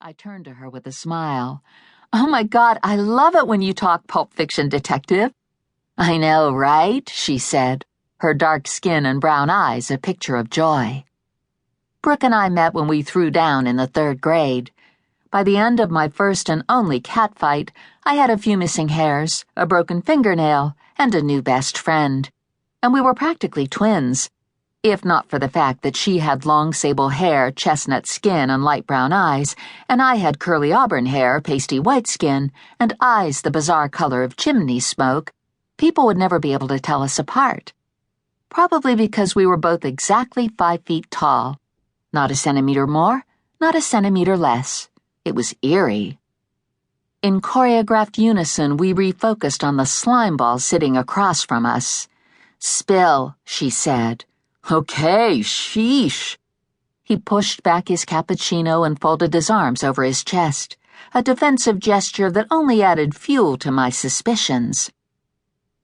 I turned to her with a smile. "Oh my God, I love it when you talk Pulp Fiction, detective." "I know, right?" she said, her dark skin and brown eyes a picture of joy. Brooke and I met when we threw down in the 3rd grade. By the end of my first and only cat fight, I had a few missing hairs, a broken fingernail, and a new best friend. And we were practically twins, if not for the fact that she had long sable hair, chestnut skin, and light brown eyes, and I had curly auburn hair, pasty white skin, and eyes the bizarre color of chimney smoke. People would never be able to tell us apart. Probably because we were both exactly 5 feet tall. Not a centimeter more, not a centimeter less. It was eerie. In choreographed unison, we refocused on the slime ball sitting across from us. "Spill," she said. "Okay, sheesh." He pushed back his cappuccino and folded his arms over his chest, a defensive gesture that only added fuel to my suspicions.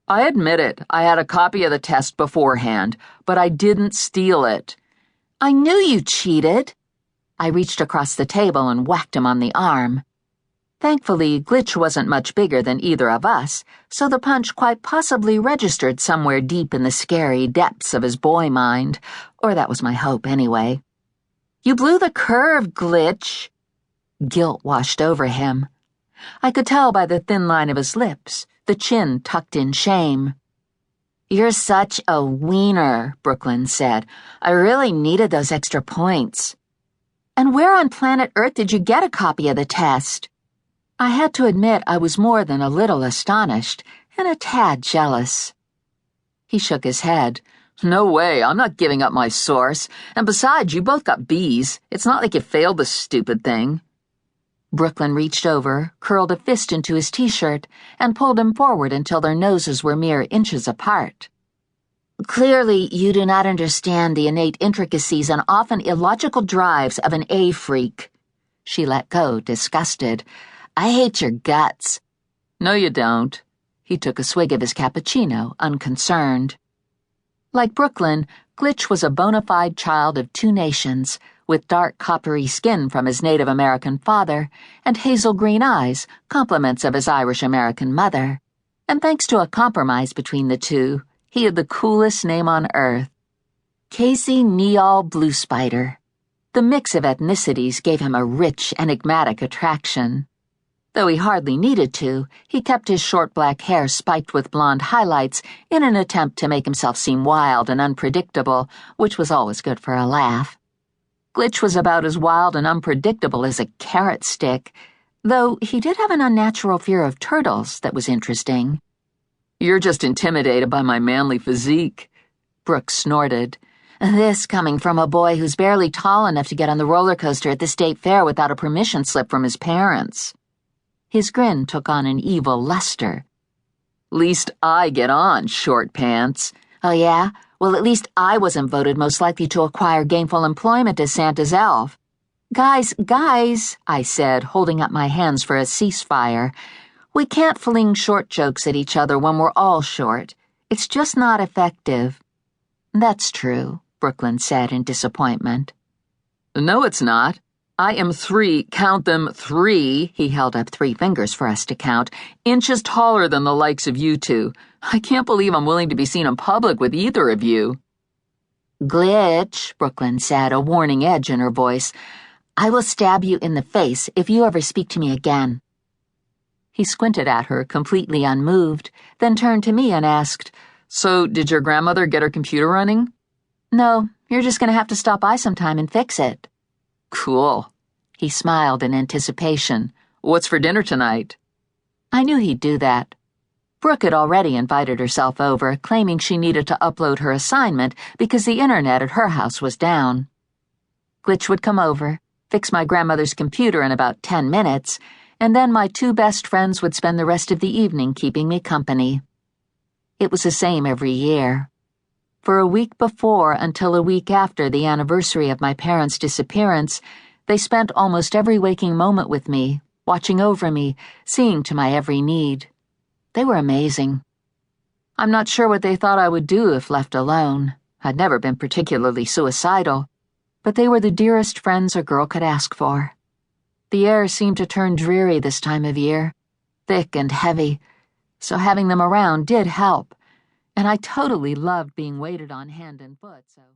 "I admit it, I had a copy of the test beforehand, but I didn't steal it." "I knew you cheated." I reached across the table and whacked him on the arm. Thankfully, Glitch wasn't much bigger than either of us, so the punch quite possibly registered somewhere deep in the scary depths of his boy mind, or that was my hope anyway. "You blew the curve, Glitch." Guilt washed over him. I could tell by the thin line of his lips, the chin tucked in shame. "You're such a wiener," Brooklyn said. "I really needed those extra points." "And where on planet Earth did you get a copy of the test?" I had to admit I was more than a little astonished and a tad jealous. He shook his head. "No way, I'm not giving up my source. And besides, you both got B's. It's not like you failed the stupid thing." Brooklyn reached over, curled a fist into his t-shirt, and pulled him forward until their noses were mere inches apart. "Clearly, you do not understand the innate intricacies and often illogical drives of an A-freak." She let go, disgusted. "I hate your guts." "No, you don't." He took a swig of his cappuccino, unconcerned. Like Brooklyn, Glitch was a bona fide child of 2 nations, with dark coppery skin from his Native American father and hazel green eyes, compliments of his Irish-American mother. And thanks to a compromise between the two, he had the coolest name on earth. Casey Neal Bluespider. The mix of ethnicities gave him a rich, enigmatic attraction. Though he hardly needed to, he kept his short black hair spiked with blonde highlights in an attempt to make himself seem wild and unpredictable, which was always good for a laugh. Glitch was about as wild and unpredictable as a carrot stick, though he did have an unnatural fear of turtles that was interesting. "You're just intimidated by my manly physique," Brooke snorted. This coming from a boy who's barely tall enough to get on the roller coaster at the state fair without a permission slip from his parents. His grin took on an evil luster. "Least I get on, short pants." "Oh yeah? Well, at least I wasn't voted most likely to acquire gainful employment as Santa's elf." Guys, I said, holding up my hands for a ceasefire. "We can't fling short jokes at each other when we're all short. It's just not effective." "That's true," Brooklyn said in disappointment. "No, it's not. I am 3, count them 3, he held up 3 fingers for us to count, inches taller than the likes of you two. I can't believe I'm willing to be seen in public with either of you." "Glitch," Brooklyn said, a warning edge in her voice. "I will stab you in the face if you ever speak to me again." He squinted at her, completely unmoved, then turned to me and asked, "So, did your grandmother get her computer running?" "No, you're just going to have to stop by sometime and fix it." "Cool." He smiled in anticipation. "What's for dinner tonight?" I knew he'd do that. Brooke had already invited herself over, claiming she needed to upload her assignment because the internet at her house was down. Glitch would come over, fix my grandmother's computer in about 10 minutes, and then my 2 best friends would spend the rest of the evening keeping me company. It was the same every year. For a week before until a week after the anniversary of my parents' disappearance, they spent almost every waking moment with me, watching over me, seeing to my every need. They were amazing. I'm not sure what they thought I would do if left alone. I'd never been particularly suicidal, but they were the dearest friends a girl could ask for. The air seemed to turn dreary this time of year, thick and heavy, so having them around did help, and I totally loved being waited on hand and foot, so...